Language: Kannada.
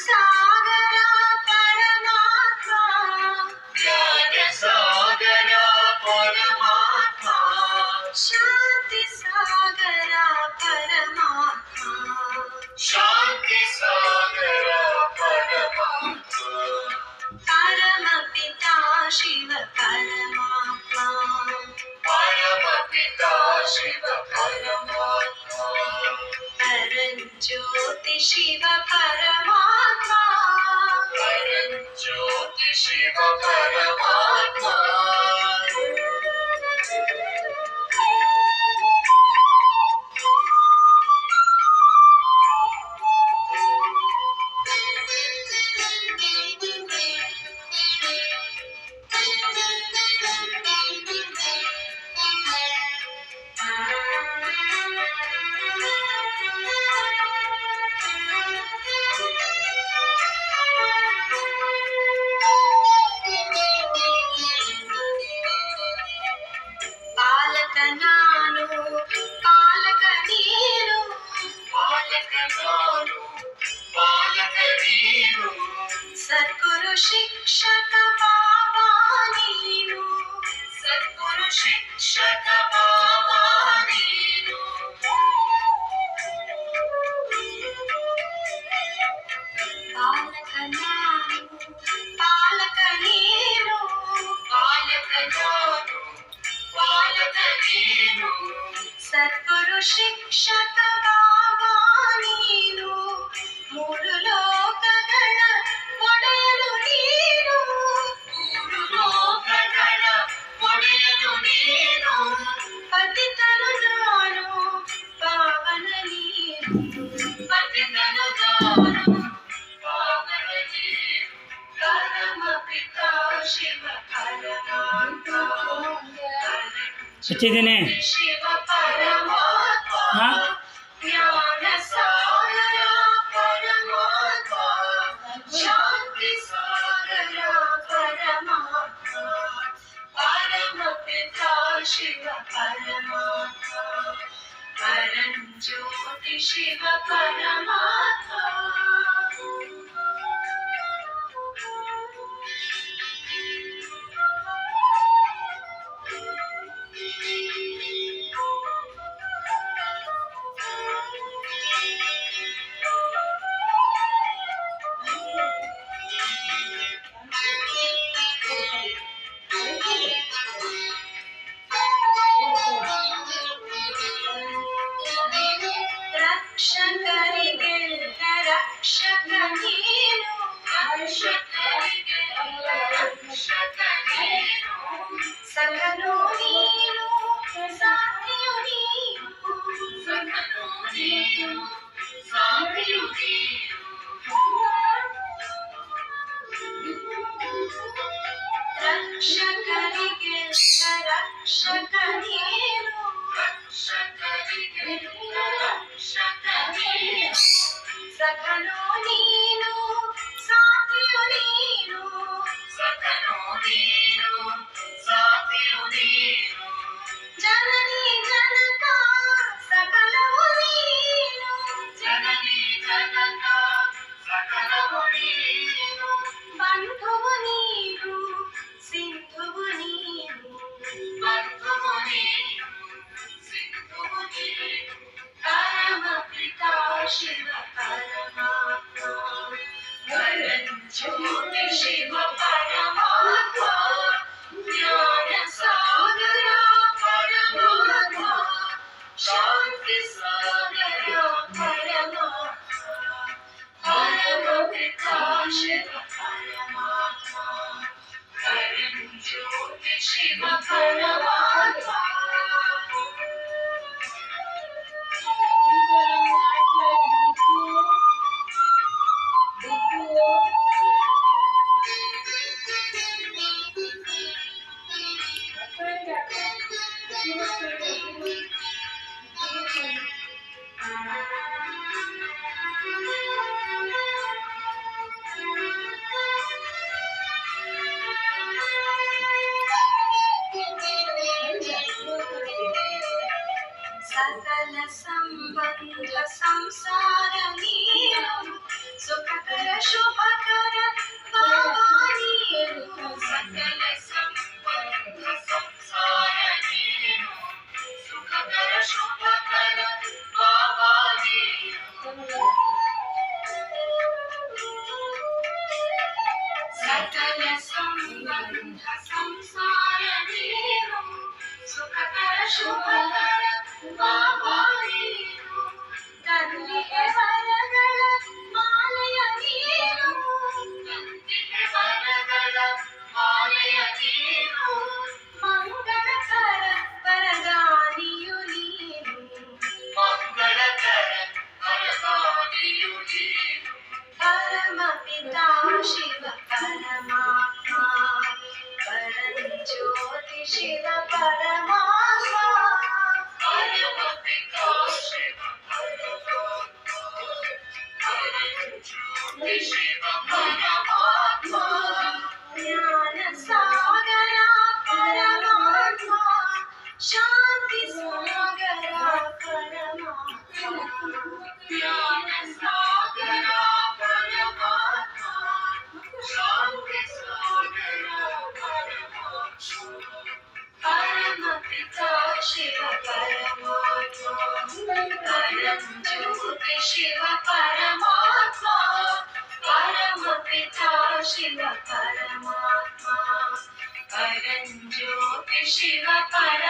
ಸಾಗರ ಪರಮಾತ್ಮ ಜ್ಞಾನ ಸಾಗರ ಪರಮಾತ್ಮ ಶಾಂತಿ ಸಾಗರ ಪರಮಾತ್ಮ ಶಾಂತಿ ಸಾಗರ ಪರಮಾತ್ಮ ಪರಮ ಪಿತಾ ಶಿವ ಪರಮಾತ್ಮ ಪರಮ ಪಿತಾ ಶಿವ ಪರಮಾತ್ಮ ಪರಂಜ್ಯೋತಿ ಶಿವ ಪರಮಾತ್ಮ ಪರಂಜ್ಯೋತಿ ಶಿವ ಪರಮಾತ್ಮ ಪಾಲಕ ನಾನು ಪಾಲಕ ನೀನು ಪಾಲಕ ನಾನು ಪಾಲಕ ನೀನು ಸದ್ಗುರು ಶಿಕ್ಷಕ ಬಾಬಾ ನೀನು ಸದ್ಗುರು ಶಿಕ್ಷಕ ಬಾಬಾ ನೀನು ಪಾಲಕ ನಾನು ಪಾಲಕ ನೀನು ಪಾಲಕ ನಾನು ಪಾಲಕ ನೀನು ಸದ್ಗುರು ಶಿಕ್ಷಕ ಬಾಬಾ ನೀನು ಮೂರು ಲೋಕಗಳ ಒಡೆಯಲು ನೀನು ಮೂರು ಲೋಕಗಳ ಒಡೆಯಲು ನೀನು ಪತಿತನು ನಾನು ಪಾವನ ನೀನು ಪತಿತನು ನಾನು ಪಾವನ ನೀನು ಪರಮ ಪಿತಾ ಶಿವ ಪರಮಾತ್ಮ ಹಚ್ಚಿದ್ದೀನಿ. ಶಿವ ಪರಮಾತ್ಮ ಜ್ಞಾನ ಸಾಗರ ಪರಮಾತ್ಮ ಶಾಂತಿ ಸಾಗರ ಪರಮಾತ್ಮ ಪರಮ ಪಿತಾ ಶಿವ ಪರಮಾತ್ಮ ಪರಂಜ್ಯೋತಿ ಶಿವ ಪರಮಾತ್ಮ ರಕ್ಷಕರಿಗೆಲ್ಲ ರಕ್ಷಕ ನೀನು ರಕ್ಷಕರಿಗೆಲ್ಲ ರಕ್ಷಕ ನೀನು ಸಕಲೋ ನೀನು ಸಾಕ್ಷಿಯು ನೀನು ಸಕಲೋ ನೀನು ಸಾಕ್ಷಿಯು ನೀನು ರಕ್ಷಕರಿಗೆಲ್ಲ ರಕ್ಷಕ ನೀನು ರಕ್ಷಕರಿಗೆಲ್ಲ ರಕ್ಷಕ ನೀನು ಸಕಲೋ ನೀನು ಸಾಕ್ಷಿಯು ನೀನು ಸಕಲೋ ನೀನು ಸಾಕ್ಷಿಯು ನೀನು ಜನನಿ ಜನಕ ಸಕಲವು ನೀನು ಜನನಿ ಜನಕ ಸಕಲವು ನೀನು ಬಂಧುವು ನೀನು ಸಿಂಧುವು ನೀನು ಬಂಧುವು ನೀನು ಸಿಂಧುವು ನೀನು ಪರಮ ಪಿತಾ ಶಿವ ಪರಮಾತ್ಮ ಪರಂಜ್ಯೋತಿ ಶಿವ ಪರಮಾತ್ಮ ಜ್ಞಾನ ಸಾಗರ ಪರಮಾತ್ಮ ಶಾಂತಿ ಸಾಗರ ಪರಮಾತ್ಮ ಪರಮ ಪಿತಾ ಶಿವ ಪರಮಾತ್ಮ ಪರಂಜ್ಯೋತಿ ಶಿವ ಪರಮಾತ್ಮ ಸಂಸಾರ ನೀನು ಸುಖಕರ ಶುಭಕರ ಬಾಬಾ ನೀನು ತಂದಿಗೆ ವರಗಳ ಮಾಲೆಯ ನೀನು ತಂದಿಗೆ ವರಗಳ ಮಾಲೆಯ ನೀನು ಮಂಗಳಕರ ವರದಾನಿಯು ನೀನು ಮಂಗಳಕರ ವರದಾನಿಯು ನೀನು ಪರಮ ಪಿತಾ ಶಿವ ಪರಮಾತ್ಮ ಪರಂಜ್ಯೋತಿ ಶಿವ ಪರಮಾತ್ಮ ಪರಮ ಪಿತಾ ಶಿವ ಪರಮಾತ್ಮ ಪರಂಜ್ಯೋತಿ ಶಿವ ಪರಮಾತ್ಮ ಜ್ಞಾನ ಸಾಗರ ಪರಮಾತ್ಮ ಶಾಂತಿ ಸಾಗರ ಪರಮಾತ್ಮ ಜ್ಞಾನ ಸಾಗರ ಪರಮಾತ್ಮ ಶಾಂತಿ ಸಾಗರ ಪರಮಾತ್ಮ ಪರಮ ಪಿತಾ ಶಿವ ಪರಮಾತ್ಮ ಪರಂಜ್ಯೋತಿ ಶಿವ ಪರಮಾತ್ಮ ಪರಮ ಪಿತಾ ಶಿವ ಪರಮಾತ್ಮ ಪರಂಜ್ಯೋತಿ ಶಿವ ಪರ